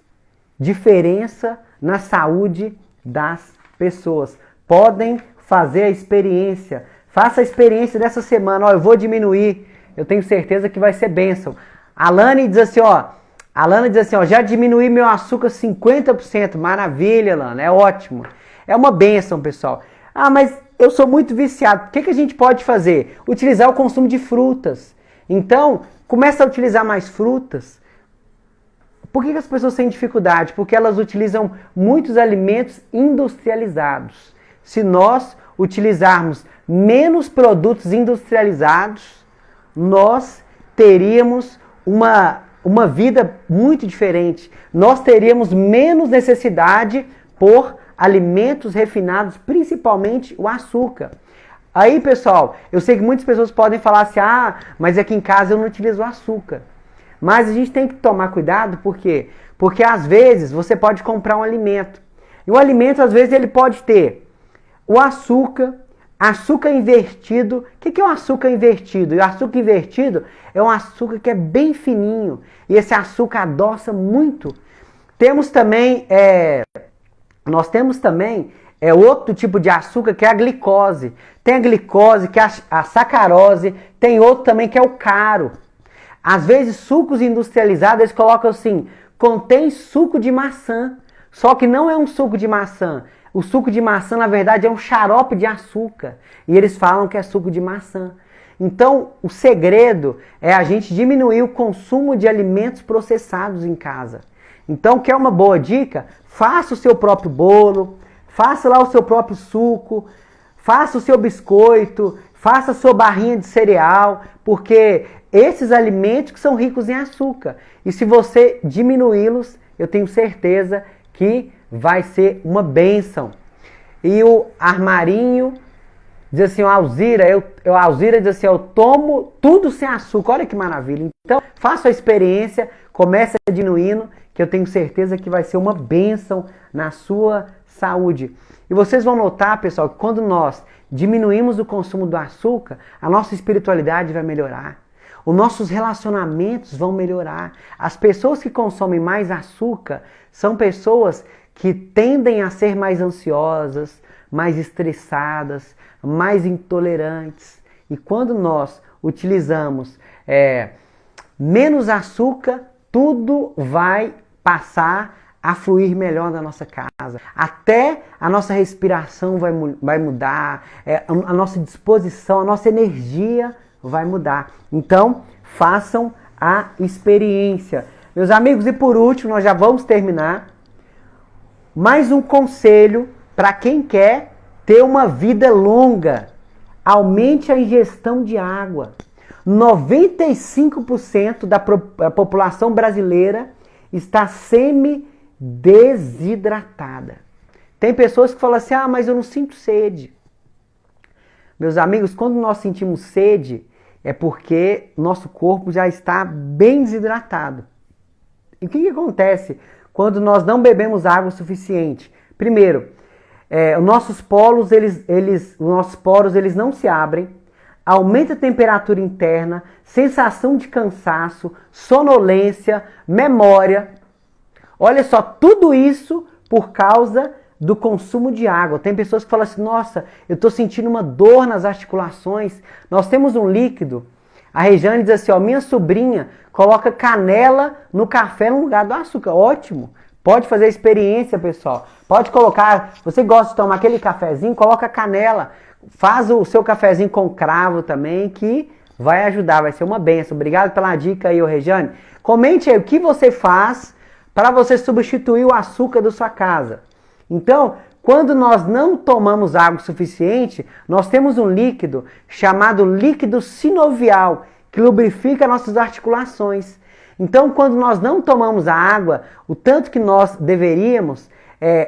diferenças na saúde das pessoas. Podem fazer a experiência. Faça a experiência dessa semana. Eu vou diminuir eu tenho certeza que vai ser bênção. A Alane diz assim, ó, já diminui meu açúcar 50%. Maravilha, Alane, é ótimo. É uma bênção, pessoal. Ah, mas eu sou muito viciado. O que a gente pode fazer? Utilizar o consumo de frutas. Então, começa a utilizar mais frutas. Por que as pessoas têm dificuldade? Porque elas utilizam muitos alimentos industrializados. Se nós utilizarmos menos produtos industrializados, nós teríamos uma vida muito diferente. Nós teríamos menos necessidade por alimentos refinados, principalmente o açúcar. Aí, pessoal, eu sei que muitas pessoas podem falar assim, mas aqui em casa eu não utilizo açúcar. Mas a gente tem que tomar cuidado, por quê? Porque às vezes você pode comprar um alimento. E o alimento, às vezes, ele pode ter o açúcar invertido. O que é um açúcar invertido? E o açúcar invertido é um açúcar que é bem fininho. E esse açúcar adoça muito. Nós temos também outro tipo de açúcar que é a glicose. Tem a glicose, que é a sacarose. Tem outro também que é o caro. Às vezes, sucos industrializados, eles colocam assim, contém suco de maçã. Só que não é um suco de maçã. O suco de maçã, na verdade, é um xarope de açúcar. E eles falam que é suco de maçã. Então, o segredo é a gente diminuir o consumo de alimentos processados em casa. Então, quer uma boa dica? Faça o seu próprio bolo, faça lá o seu próprio suco, faça o seu biscoito, faça a sua barrinha de cereal, porque esses alimentos que são ricos em açúcar. E se você diminuí-los, eu tenho certeza que vai ser uma bênção. E o Armarinho diz assim, Alzira diz assim, eu tomo tudo sem açúcar. Olha que maravilha. Então, faça a experiência, comece diminuindo, que eu tenho certeza que vai ser uma bênção na sua saúde. E vocês vão notar, pessoal, que quando nós diminuímos o consumo do açúcar, a nossa espiritualidade vai melhorar. Os nossos relacionamentos vão melhorar. As pessoas que consomem mais açúcar são pessoas que tendem a ser mais ansiosas, mais estressadas, mais intolerantes. E quando nós utilizamos menos açúcar, tudo vai passar a fluir melhor na nossa casa. Até a nossa respiração vai mudar, a nossa disposição, a nossa energia vai mudar. Então, façam a experiência. Meus amigos, e por último, nós já vamos terminar. Mais um conselho para quem quer ter uma vida longa. Aumente a ingestão de água. 95% da população brasileira está semi-desidratada. Tem pessoas que falam assim, mas eu não sinto sede. Meus amigos, quando nós sentimos sede, é porque nosso corpo já está bem desidratado. E o que acontece quando nós não bebemos água o suficiente? Primeiro, os nossos poros eles não se abrem, aumenta a temperatura interna, sensação de cansaço, sonolência, memória. Olha só, tudo isso por causa do consumo de água. Tem pessoas que falam assim, nossa, eu estou sentindo uma dor nas articulações. Nós temos um líquido. A Rejane diz assim, minha sobrinha coloca canela no café no lugar do açúcar. Ótimo. Pode fazer a experiência, pessoal. Pode colocar, você gosta de tomar aquele cafezinho, coloca canela. Faz o seu cafezinho com cravo também, que vai ajudar, vai ser uma benção. Obrigado pela dica aí, Rejane. Comente aí o que você faz para você substituir o açúcar da sua casa. Então, quando nós não tomamos água suficiente, nós temos um líquido chamado líquido sinovial, que lubrifica nossas articulações. Então, quando nós não tomamos a água, o tanto que nós deveríamos,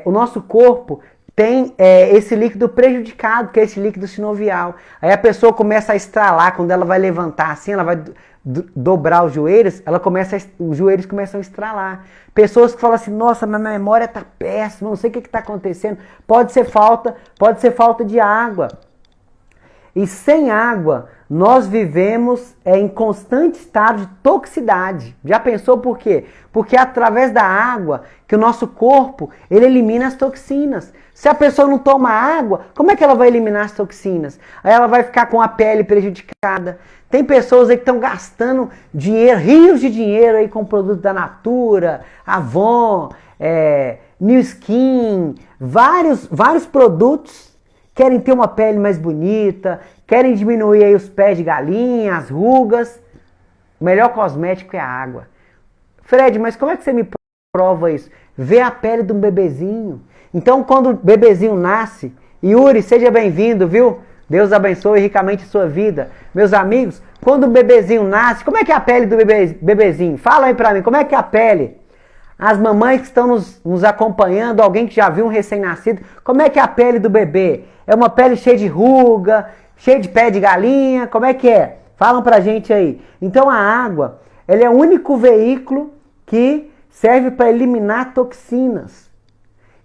o nosso corpo tem esse líquido prejudicado, que é esse líquido sinovial. Aí a pessoa começa a estralar, quando ela vai levantar assim, ela vai dobrar os joelhos, os joelhos começam a estralar. Pessoas que falam assim, nossa, minha memória está péssima, não sei o que está acontecendo. Pode ser falta de água. E sem água, nós vivemos em constante estado de toxicidade. Já pensou por quê? Porque é através da água que o nosso corpo ele elimina as toxinas. Se a pessoa não toma água, como é que ela vai eliminar as toxinas? Aí ela vai ficar com a pele prejudicada. Tem pessoas aí que estão gastando dinheiro, rios de dinheiro aí com produtos da Natura, Avon, New Skin, vários produtos. Querem ter uma pele mais bonita, querem diminuir aí os pés de galinha, as rugas. O melhor cosmético é a água. Fred, mas como é que você me prova isso? Vê a pele de um bebezinho. Então, quando o bebezinho nasce, Yuri, seja bem-vindo, viu? Deus abençoe ricamente a sua vida. Meus amigos, quando o bebezinho nasce, como é que é a pele do bebezinho? Fala aí pra mim, como é que é a pele? As mamães que estão nos acompanhando, alguém que já viu um recém-nascido, como é que é a pele do bebê? É uma pele cheia de ruga, cheia de pé de galinha, como é que é? Falam pra gente aí. Então a água, ela é o único veículo que serve para eliminar toxinas.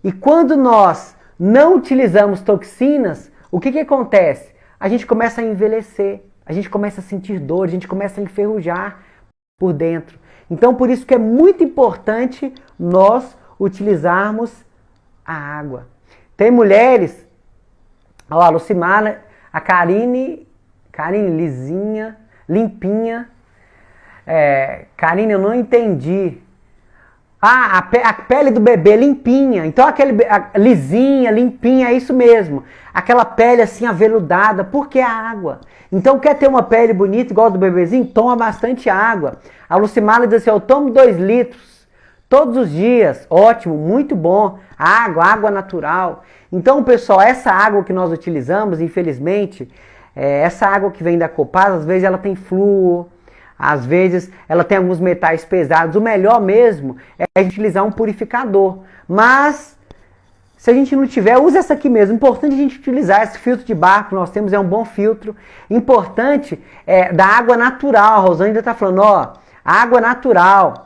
E quando nós não utilizamos toxinas, o que acontece? A gente começa a envelhecer, a gente começa a sentir dor, a gente começa a enferrujar por dentro. Então, por isso que é muito importante nós utilizarmos a água. Tem mulheres, ó, a Lucimara, a Karine lisinha, limpinha. Karine, eu não entendi. Ah, a pele do bebê limpinha. Então, lisinha, limpinha, é isso mesmo. Aquela pele assim aveludada, porque é a água. Então, quer ter uma pele bonita igual a do bebezinho? Toma bastante água. A Lucimara diz assim, eu tomo 2 litros todos os dias. Ótimo, muito bom. Água natural. Então, pessoal, essa água que nós utilizamos, infelizmente, essa água que vem da Copasa, às vezes ela tem flúor, às vezes ela tem alguns metais pesados. O melhor mesmo é a gente utilizar um purificador. Mas, se a gente não tiver, use essa aqui mesmo. Importante a gente utilizar esse filtro de barro que nós temos, é um bom filtro. Importante da água natural. A Rosângela está falando, ó, água natural.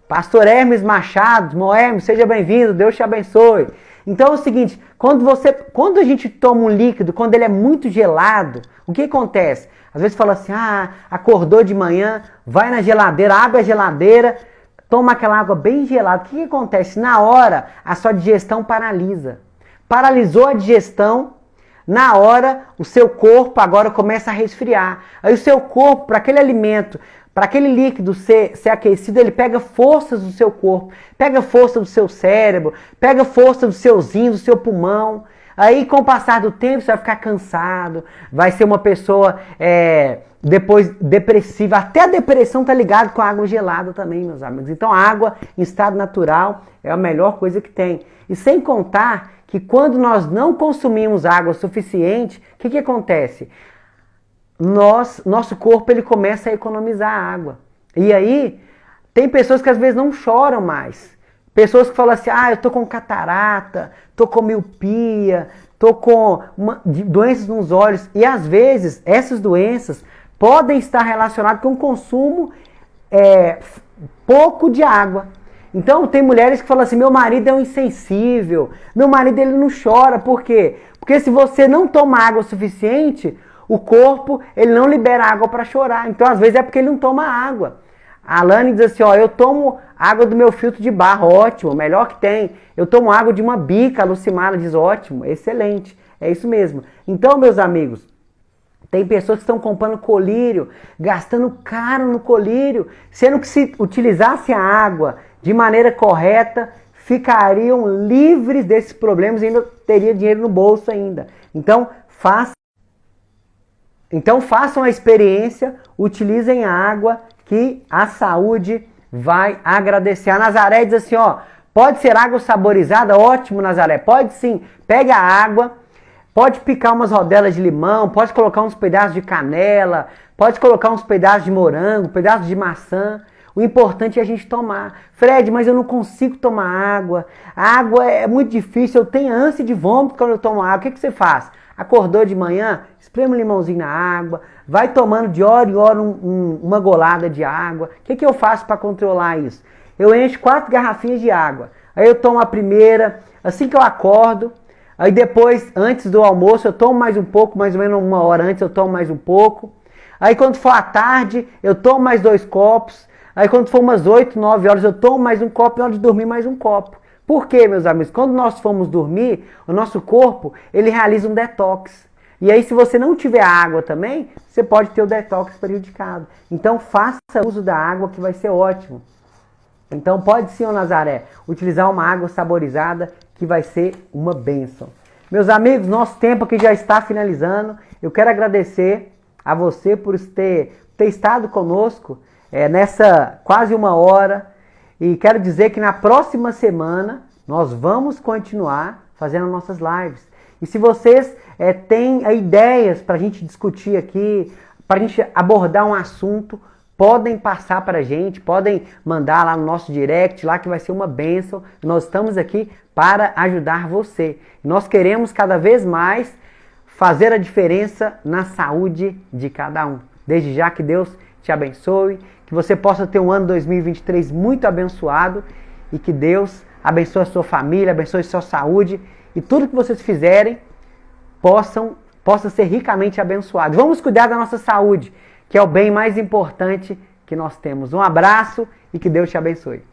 Pastor Hermes Machado, Moermes, seja bem-vindo, Deus te abençoe. Então é o seguinte, quando a gente toma um líquido, quando ele é muito gelado, o que acontece? Às vezes fala assim, acordou de manhã, vai na geladeira, abre a geladeira, toma aquela água bem gelada. O que acontece? Na hora, a sua digestão paralisa. Paralisou a digestão, na hora, o seu corpo agora começa a resfriar. Aí o seu corpo, para aquele alimento, para aquele líquido ser aquecido, ele pega forças do seu corpo, pega força do seu cérebro, pega força dos seus rins, do seu pulmão. Aí, com o passar do tempo, você vai ficar cansado, vai ser uma pessoa depois depressiva. Até a depressão está ligada com a água gelada também, meus amigos. Então, a água em estado natural é a melhor coisa que tem. E sem contar que quando nós não consumimos água suficiente, o que acontece? Nosso corpo ele começa a economizar água. E aí, tem pessoas que às vezes não choram mais. Pessoas que falam assim, eu tô com catarata, tô com miopia, tô com doenças nos olhos. E às vezes, essas doenças podem estar relacionadas com o consumo pouco de água. Então, tem mulheres que falam assim, meu marido é um insensível, meu marido ele não chora. Por quê? Porque se você não toma água suficiente, o corpo ele não libera água para chorar. Então, às vezes, é porque ele não toma água. A Alane diz assim, eu tomo água do meu filtro de barro, ótimo, melhor que tem. Eu tomo água de uma bica, a Lucimara diz, ótimo, excelente, é isso mesmo. Então, meus amigos, tem pessoas que estão comprando colírio, gastando caro no colírio, sendo que se utilizasse a água de maneira correta, ficariam livres desses problemas e ainda teria dinheiro no bolso ainda. Então, façam a experiência, utilizem a água, que a saúde vai agradecer. A Nazaré diz assim, pode ser água saborizada? Ótimo, Nazaré, pode sim. Pega a água, pode picar umas rodelas de limão, pode colocar uns pedaços de canela, pode colocar uns pedaços de morango, pedaços de maçã. O importante é a gente tomar. Fred, mas eu não consigo tomar água. A água é muito difícil, eu tenho ânsia de vômito quando eu tomo água. O que você faz? Acordou de manhã, espreme um limãozinho na água, vai tomando de hora em hora uma golada de água. O que eu faço para controlar isso? Eu encho 4 garrafinhas de água. Aí eu tomo a primeira, assim que eu acordo, Aí depois, antes do almoço, eu tomo mais um pouco, mais ou menos uma hora antes eu tomo mais um pouco. Aí quando for à tarde, eu tomo mais 2 copos. Aí quando for umas 8, 9 horas, eu tomo mais um copo e na hora de dormir mais um copo. Por quê, meus amigos? Quando nós formos dormir, o nosso corpo, ele realiza um detox. E aí se você não tiver água também, você pode ter o detox prejudicado. Então faça uso da água que vai ser ótimo. Então pode sim, ô Nazaré, utilizar uma água saborizada que vai ser uma bênção. Meus amigos, nosso tempo aqui já está finalizando. Eu quero agradecer a você por ter estado conosco nessa quase uma hora. E quero dizer que na próxima semana nós vamos continuar fazendo nossas lives. E se vocês têm ideias para a gente discutir aqui, para a gente abordar um assunto, podem passar para a gente, podem mandar lá no nosso direct, lá que vai ser uma bênção. Nós estamos aqui para ajudar você. Nós queremos cada vez mais fazer a diferença na saúde de cada um. Desde já que Deus te abençoe, que você possa ter um ano 2023 muito abençoado e que Deus abençoe a sua família, abençoe a sua saúde e tudo que vocês fizerem possa ser ricamente abençoado. Vamos cuidar da nossa saúde, que é o bem mais importante que nós temos. Um abraço e que Deus te abençoe.